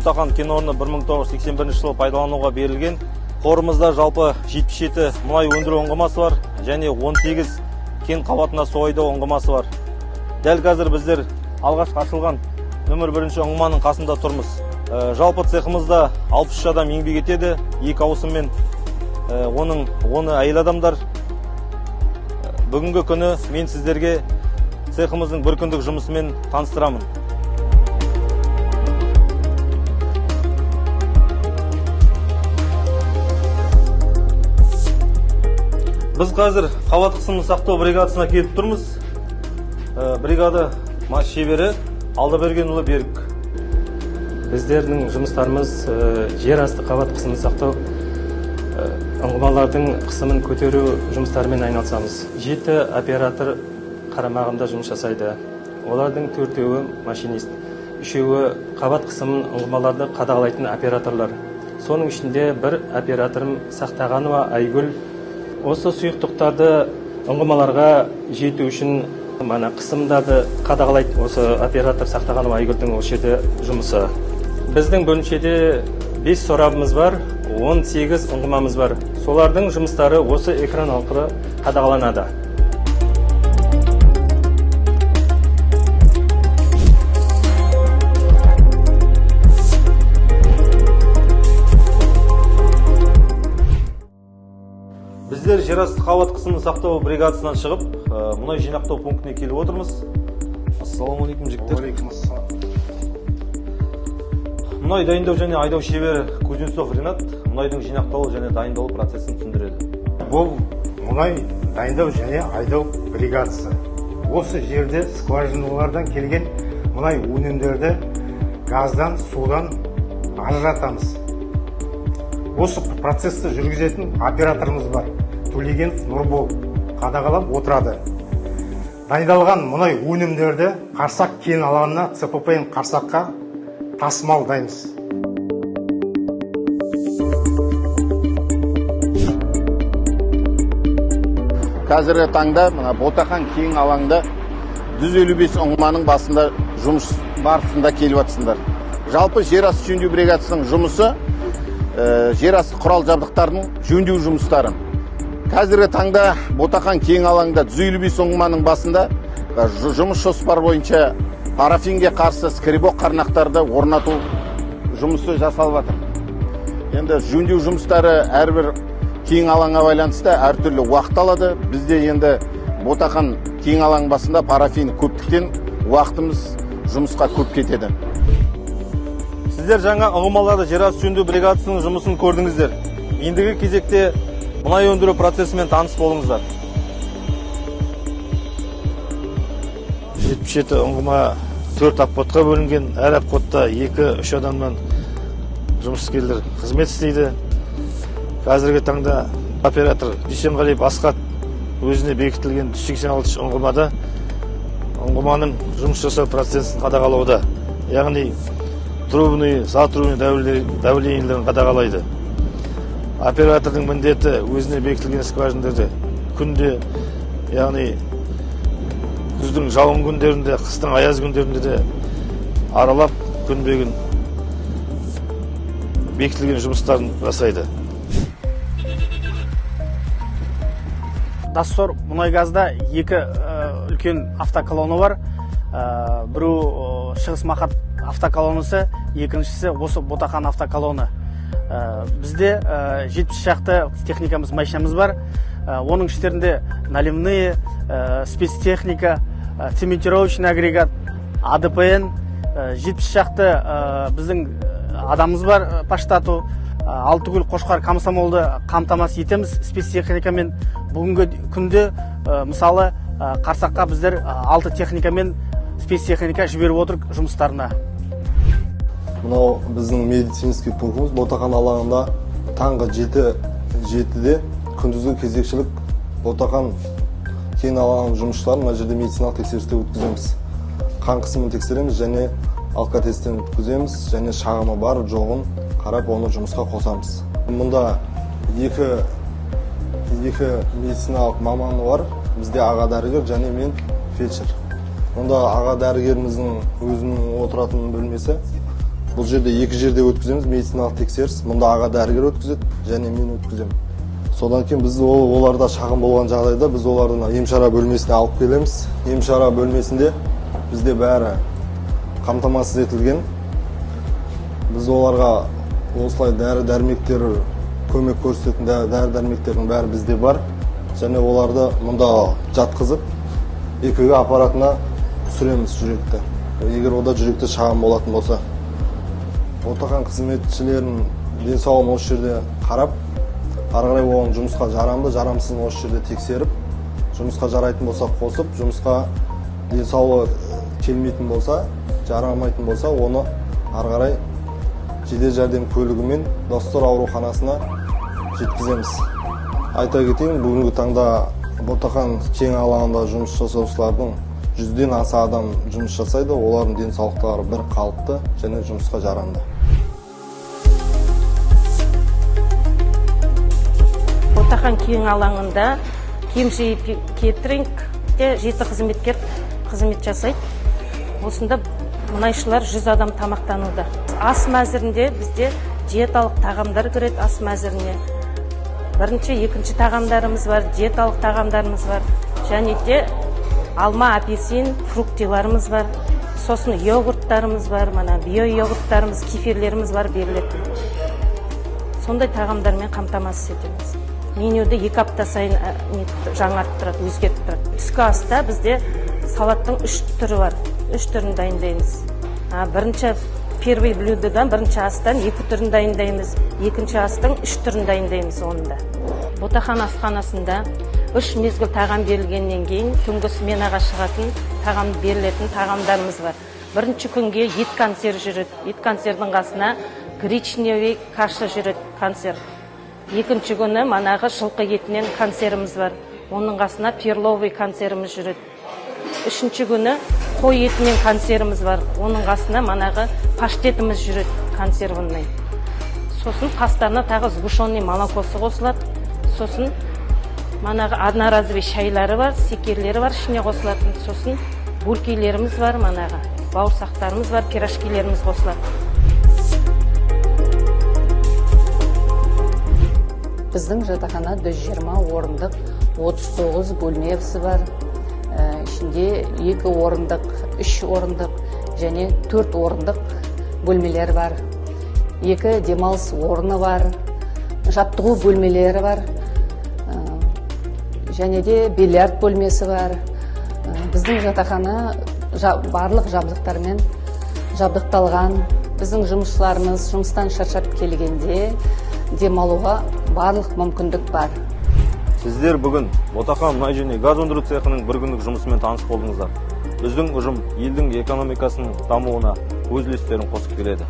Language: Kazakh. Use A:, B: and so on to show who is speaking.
A: Ботақан кен орны 1981 жылы пайдалануға берілген. Қорымызда жалпы 77 мұнай өндіру ұңғымасы бар және 18 кен қабатына су айдау ұңғымасы бар. Дәл қазір біздер алғашқы ашылған нөмір 1 ұңғыманың қасында тұрмыз. Жалпы цехымызда 63 адам еңбек етеді, 2 ауысыммен оны әйел адамдар. Бүгінгі күні мен сіздерге цехымыздың бір күндік жұмысымен таныстырамын. Біз қазір қабат қысымын сақтау бригадасына келіп тұрмыз. Бригада шебері Алдабергенұлы Берік.
B: Біздердің жұмыстарымыз жер асты қабат қысымын сақтау, ұңғымалардың қысымын көтеру жұмыстарымен айналысамыз. 7 оператор қарамағында жұмыс жасайды. Олардың 4-еуі машинист, 3-еуі қабат қысымын ұңғымаларды қадағалайтын операторлар. Соның ішінде бір операторым Сақтағанова Айгүл. Осы сұйықтықтарды ұңғымаларға жету үшін қысымдарды қадағалайды. Осы оператор Сақтағанова Айгүлдің осы жерде жұмысы. Біздің бөлімшеде 5 сорабымыз бар, 18 ұңғымамыз бар. Солардың жұмыстары осы экран арқылы қадағаланады.
A: Біздер жерасты қабат қысымын сақтау бригадасынан шығып, мұнай жинақтау пунктіне келіп отырмыз. Ассалаумағалейкум жігіттер. Мұнай дайындау және айдау шебері Кузнецов Ринат мұнайдың жинақталу және дайындалу процесін түсіндіреді.
C: Бұл мұнай дайындау және айдау бригадасы. Осы жерде скважиналардан келген мұнай өнімдерді газдан, судан ажыратамыз. Осы процесті жүргізетін операторымыз бар. Төлегенов Нұрбол қадағалап отырады. Дайындалған мұнай өнімдерді Қарсақ кен алаңына ЦПП-н Қарсаққа тасымалдаймыз.
D: Қазіргі таңда Ботақан кен алаңында 155 ұңғыманың басында жұмыс барысында келіп жатсыңдар. Жалпы жерасты жөндеу бригадасының жұмысы жерасты құрал жабдықтарының жөндеу жұмыстары. Қазіргі таңда Ботақан кен алаңында 155 ұңғыманың басында жұмыс жоспар бойынша парафинге қарсы скребок қарнақтарды орнату жұмысы жасалып жатыр. Енді жөндеу жұмыстары әрбір кен алаңға байланысты әртүрлі уақыт алады. Бізде енді Ботақан кен алаң басында парафин көптіктен уақытымыз жұмысқа көп кетеді.
A: Сіздер жаңа ұңғымаларды жерасты жөндеу бригадасының жұмысын көрдіңіздер. Ендігі кезекте мұнай өндіру процесімен таныс болыңыздар.
E: 77 ұңғыма 4 аппотқа бөлінген. Әр аппотта 2-3 адамнан жұмыскерлер қызмет істейді. Қазіргі таңда оператор Дүйсенғалиев Асқат өзіне бекітілген 186 ұңғымада ұңғыманың жұмыс жасау процесін қадағалауда. Яғни трубный, затрубный давлениелерін қадағалайды. Оператордың міндеті өзіне бекітілген скважиналарды күнде, яғни күздің жауын күндерінде, қыстың аяз күндерінде де аралап күнбе-күн бекітілген жұмыстарын жасайды.
F: Доссор мұнайгазда 2 үлкен автоколоны бар. Бірі Шығыс Мақат автоколонысы, екіншісі осы Ботақан автоколоны. Бізде 70 шақты техникамыз, машинамыз бар. Оның іштерінде наливные, спецтехника, цементировочный агрегат, АДПН, 70 шақты біздің адамымыз бар по штату. Алтыгүл Қошқар комсомолды қамтамасыз етеміз спецтехникамен. Бүгінгі күнде мысалы Қарсаққа біздер 6 техникамен спецтехника жіберіп отырық жұмыстарына.
G: Мынау біздің медицинский пунктіміз. Ботақан алаңында таңғы 7-де күндізгі кезекшілік Ботақан кен алаңының жұмысшыларын мына жерде медициналық тексерісте өткіземіз. Қан қысымын тексереміз және алкотесттен өткіземіз және шағымы бар жоғын қарап оны жұмысқа қосамыз. Мұнда екі медициналық маманы бар. Бізде аға дәрігер және мен фельдшер. Мұнда аға дәрігеріміздің өзінің отыратын бөлмесі Бұл жерде екі жерде өткіземіз медициналық тексеріс. Мұнда аға дәрігер өткізеді және мен өткіземін. Содан кейін біз оларда шағым болған жағдайда біз олардың емшара бөлмесіне алып келеміз. Емшара бөлмесінде бізде бәрі қамтамасыз етілген. Біз оларға осылай дәрі-дәрмектер көмек көрсететін дәрі-дәрмектердің бәрі бізде бар. Және оларды мұнда жатқызып, ЭКГ аппаратына түсіреміз жүректі. Егер ода жүректе шағым болатын болса. Ботақан қызметшілерінің денсаулығын осы жерде қарап, ары қарай оған жұмысқа жарамды, жарамсызын осы жерде тексеріп, жұмысқа жарайтын болса қосып, жұмысқа денсаулығы келмейтін болса, жарамайтын болса, оны ары қарай жедел жәрдем көлігімен Достар ауруханасына жеткіземіз. Айта кетейін, бүгінгі таңда Ботақан кең алаңында жұмыс жасаушылардың 100-ден аса адам жұмыс жасайды. Олардың денсаулықтары бір қалыпты және жұмысқа жарамды.
H: Ботақан кең алаңында кемші кетрингте 7 қызметкер қызмет жасайды. Осында мұнайшылар 100 адам тамақтануда. Ас мәзірінде бізде диеталық тағамдар кіреді ас мәзіріне. Бірінші, екінші тағамдарымыз бар, диеталық тағамдарымыз бар. Және де алма, апельсин, фруктиларымыз бар. Сосын йогурттарымыз бар, био йогурттарымыз, кефирлеріміз бар берілетін. Сондай тағамдармен қамтамасыз етеміз. Менюді 2 апта сайын жаңартып тұрады, өзгертіп тұрады. Түскі аста бізде салаттың 3 түрі бар. 3 түрін дайындаймыз. Бірінші первый блюдодан, бірінші астан 2 түрін дайындаймыз. Екінші астың 3 түрін дайындаймыз онында. Ботақан асханасында 3 мезгіл тағам берілгеннен кейін түнгі сменаға шығатын тағам берілетін тағамдарымыз бар. Бірінші күнге ет консерв жүреді. Ет консервдің қасына гречневый каша жүреді консерв. Екінші күні манағы жылқы етінен консервіміз бар. Оның қасына перловый консервіміз жүреді. Үшінші күні қой етінен консервіміз бар. Оның қасына манағы паштетіміз жүреді консервінен. Сосын қастарына тағы сгущенный молокосы қосылады. Сосын манағы одноразовый шайлары бар, секерлері бар, ішіне қосылатын. Сосын булкилеріміз бар, манағы бауырсақтарымыз бар, пирожкилеріміз қосылады.
I: Біздің жатақхана 120 орындық, 39 бөлмесі бар. Ішінде 2 орындық, 3 орындық және 4 орындық бөлмелер бар. 2 демалыс орны бар, жаттығу бөлмелері бар. Және де бильярд бөлмесі бар. Біздің жатақхана барлық жабдықтармен жабдықталған. Біздің жұмысшыларымыз жұмыстан шаршап келгенде демалуға барлық мүмкіндік бар.
A: Сіздер бүгін Ботақан мұнай және газ өндіру цехының бір күндік жұмысымен таныс болдыңыздар. Біздің ұжым елдің экономикасының дамуына өз үлестерін қосып келеді.